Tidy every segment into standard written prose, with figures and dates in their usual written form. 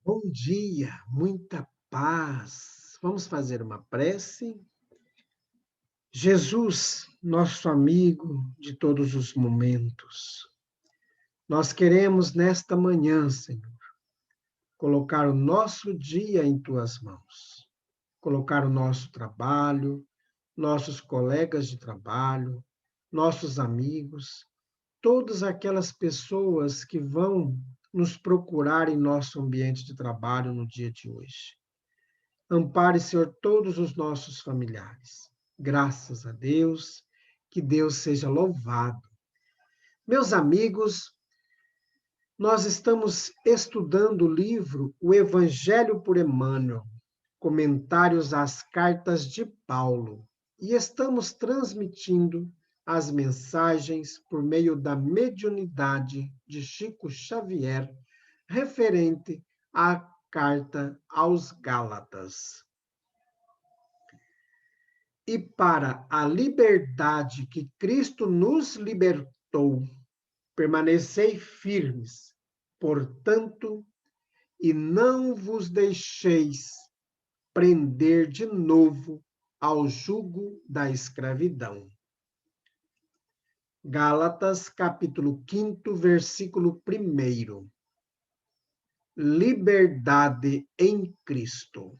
Bom dia, muita paz. Vamos fazer uma prece? Jesus, nosso amigo de todos os momentos, nós queremos nesta manhã, Senhor, colocar o nosso dia em tuas mãos, colocar o nosso trabalho, nossos colegas de trabalho, nossos amigos, todas aquelas pessoas que vão nos procurar em nosso ambiente de trabalho no dia de hoje. Ampare, Senhor, todos os nossos familiares. Graças a Deus, que Deus seja louvado. Meus amigos, nós estamos estudando o livro O Evangelho por Emmanuel, comentários às cartas de Paulo, e estamos transmitindo as mensagens por meio da mediunidade de Chico Xavier, referente à carta aos Gálatas. E para a liberdade que Cristo nos libertou, permanecei firmes, portanto, e não vos deixeis prender de novo ao jugo da escravidão. Gálatas, capítulo 5, versículo 1. Liberdade em Cristo.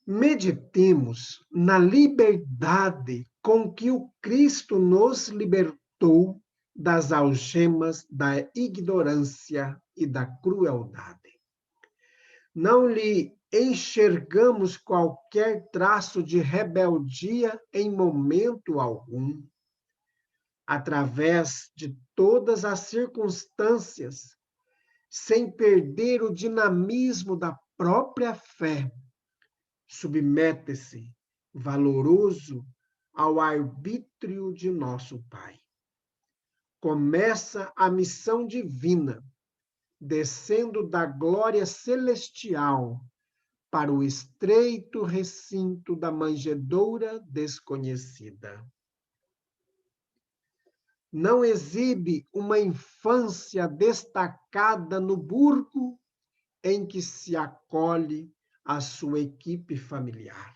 Meditemos na liberdade com que o Cristo nos libertou das algemas da ignorância e da crueldade. Não lhe enxergamos qualquer traço de rebeldia em momento algum. Através de todas as circunstâncias, sem perder o dinamismo da própria fé, submete-se valoroso ao arbítrio de nosso Pai. Começa a missão divina, descendo da glória celestial para o estreito recinto da manjedoura desconhecida. Não exibe uma infância destacada no burgo em que se acolhe a sua equipe familiar.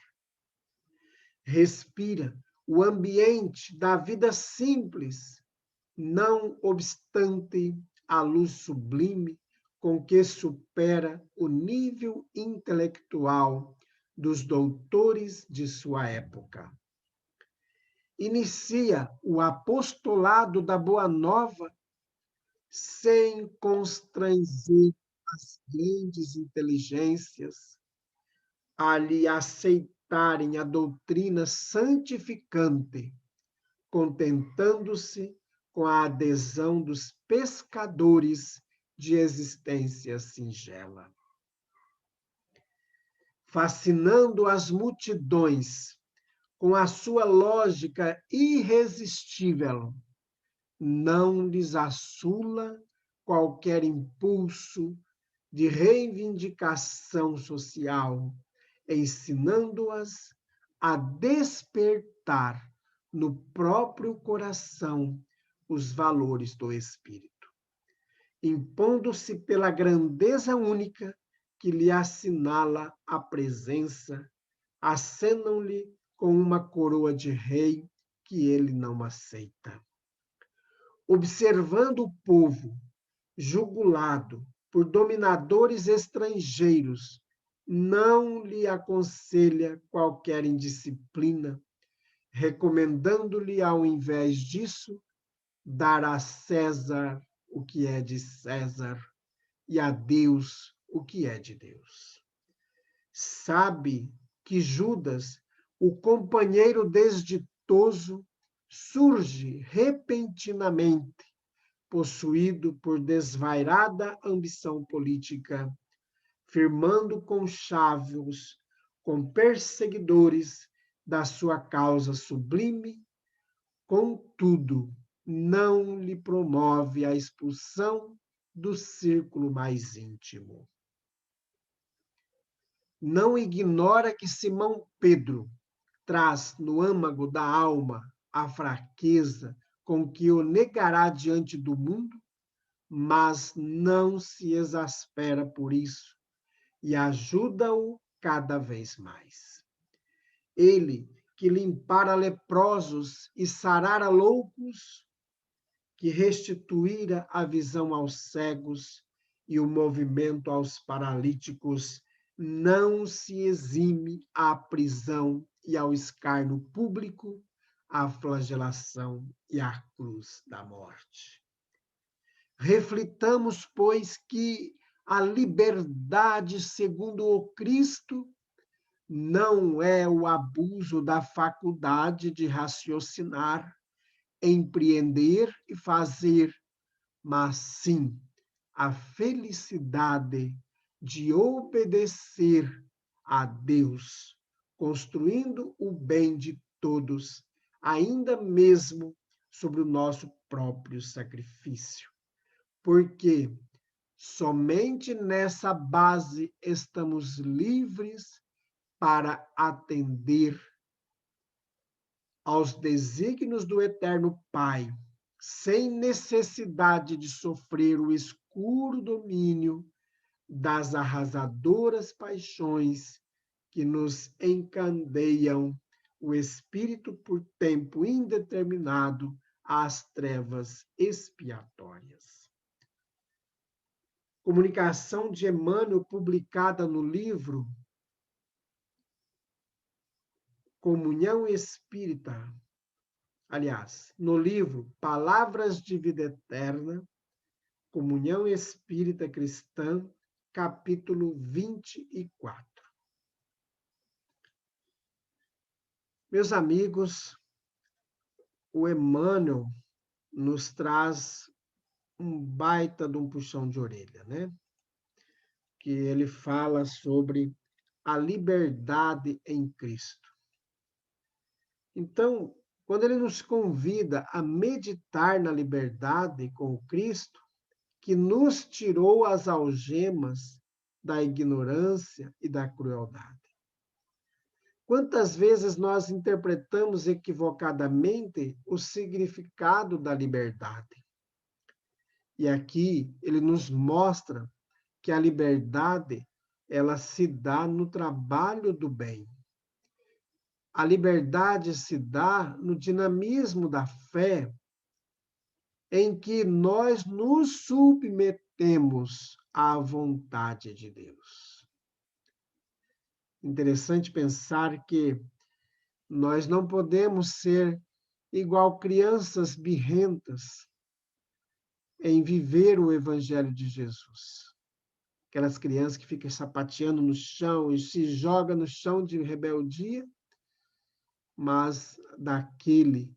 Respira o ambiente da vida simples, não obstante a luz sublime com que supera o nível intelectual dos doutores de sua época. Inicia o apostolado da Boa Nova sem constranger as grandes inteligências a lhe aceitarem a doutrina santificante, contentando-se com a adesão dos pescadores de existência singela. Fascinando as multidões com a sua lógica irresistível, não lhes assula qualquer impulso de reivindicação social, ensinando-as a despertar no próprio coração os valores do espírito, impondo-se pela grandeza única que lhe assinala a presença, acenam-lhe com uma coroa de rei que ele não aceita. Observando o povo jugulado por dominadores estrangeiros, não lhe aconselha qualquer indisciplina, recomendando-lhe, ao invés disso, dar a César o que é de César e a Deus o que é de Deus. Sabe que Judas, o companheiro desditoso, surge repentinamente, possuído por desvairada ambição política, firmando conchavos com perseguidores da sua causa sublime, contudo, não lhe promove a expulsão do círculo mais íntimo. Não ignora que Simão Pedro traz no âmago da alma a fraqueza com que o negará diante do mundo, mas não se exaspera por isso e ajuda-o cada vez mais. Ele que limpara leprosos e sarara loucos, que restituíra a visão aos cegos e o movimento aos paralíticos, não se exime à prisão e ao escárnio público, à flagelação e à cruz da morte. Reflitamos, pois, que a liberdade segundo o Cristo não é o abuso da faculdade de raciocinar, empreender e fazer, mas sim a felicidade de obedecer a Deus, construindo o bem de todos, ainda mesmo sobre o nosso próprio sacrifício. Porque somente nessa base estamos livres para atender aos desígnios do Eterno Pai, sem necessidade de sofrer o escuro domínio das arrasadoras paixões que nos encandeiam o espírito por tempo indeterminado às trevas expiatórias. Comunicação de Emmanuel, publicada no livro Comunhão Espírita, aliás, no livro Palavras de Vida Eterna, Comunhão Espírita Cristã, capítulo 24. Meus amigos, o Emmanuel nos traz um baita de um puxão de orelha, né? Que ele fala sobre a liberdade em Cristo. Então, quando ele nos convida a meditar na liberdade com o Cristo, que nos tirou as algemas da ignorância e da crueldade. Quantas vezes nós interpretamos equivocadamente o significado da liberdade? E aqui ele nos mostra que a liberdade, ela se dá no trabalho do bem. A liberdade se dá no dinamismo da fé, em que nós nos submetemos à vontade de Deus. Interessante pensar que nós não podemos ser igual crianças birrentas em viver o Evangelho de Jesus. Aquelas crianças que ficam sapateando no chão e se jogam no chão de rebeldia, mas daquele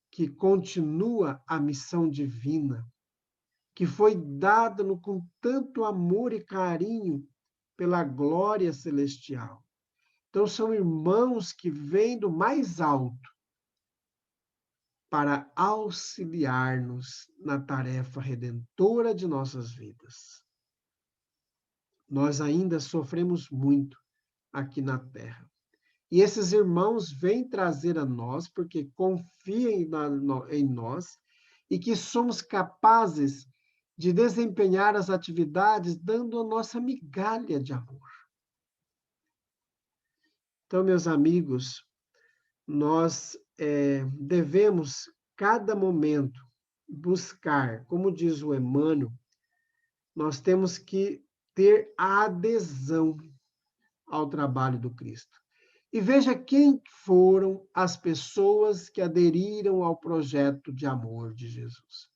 que continua a missão divina, que foi dada com tanto amor e carinho pela glória celestial. Então, são irmãos que vêm do mais alto para auxiliar-nos na tarefa redentora de nossas vidas. Nós ainda sofremos muito aqui na Terra. E esses irmãos vêm trazer a nós, porque confiam em nós, e que somos capazes de desempenhar as atividades dando a nossa migalha de amor. Então, meus amigos, nós devemos, cada momento, buscar, como diz o Emmanuel, nós temos que ter a adesão ao trabalho do Cristo. E veja quem foram as pessoas que aderiram ao projeto de amor de Jesus.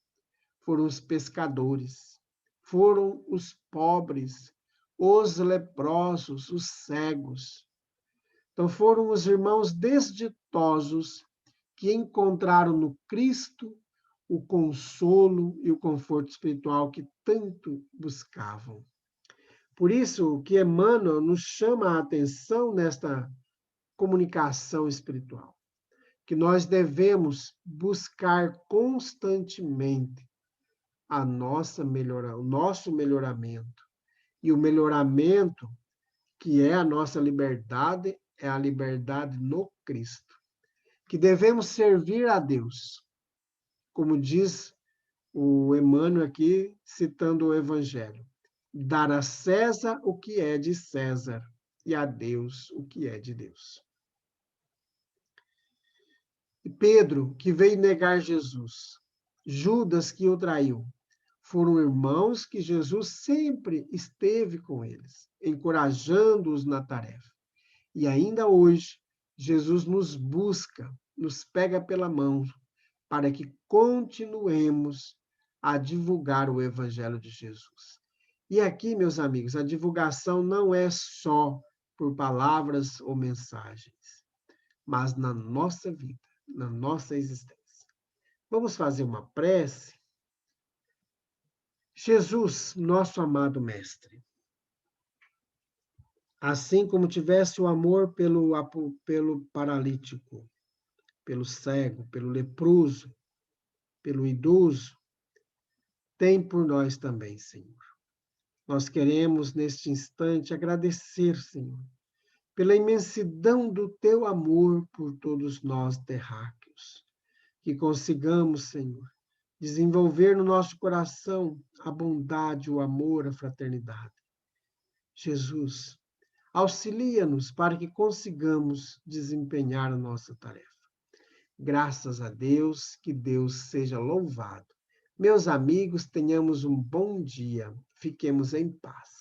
Foram os pescadores, foram os pobres, os leprosos, os cegos. Então, foram os irmãos desditosos que encontraram no Cristo o consolo e o conforto espiritual que tanto buscavam. Por isso que Emmanuel nos chama a atenção nesta comunicação espiritual, que nós devemos buscar constantemente o nosso melhoramento. E o melhoramento, que é a nossa liberdade, é a liberdade no Cristo. Que devemos servir a Deus, como diz o Emmanuel aqui citando o Evangelho. Dar a César o que é de César e a Deus o que é de Deus. E Pedro, que veio negar Jesus, Judas, que o traiu, foram irmãos que Jesus sempre esteve com eles, encorajando-os na tarefa. E ainda hoje, Jesus nos busca, nos pega pela mão, para que continuemos a divulgar o Evangelho de Jesus. E aqui, meus amigos, a divulgação não é só por palavras ou mensagens, mas na nossa vida, na nossa existência. Vamos fazer uma prece? Jesus, nosso amado Mestre, assim como tivesse o amor pelo paralítico, pelo cego, pelo leproso, pelo idoso, tem por nós também, Senhor. Nós queremos, neste instante, agradecer, Senhor, pela imensidão do teu amor por todos nós terráqueos. Que consigamos, Senhor, desenvolver no nosso coração a bondade, o amor, a fraternidade. Jesus, auxilia-nos para que consigamos desempenhar a nossa tarefa. Graças a Deus, que Deus seja louvado. Meus amigos, tenhamos um bom dia. Fiquemos em paz.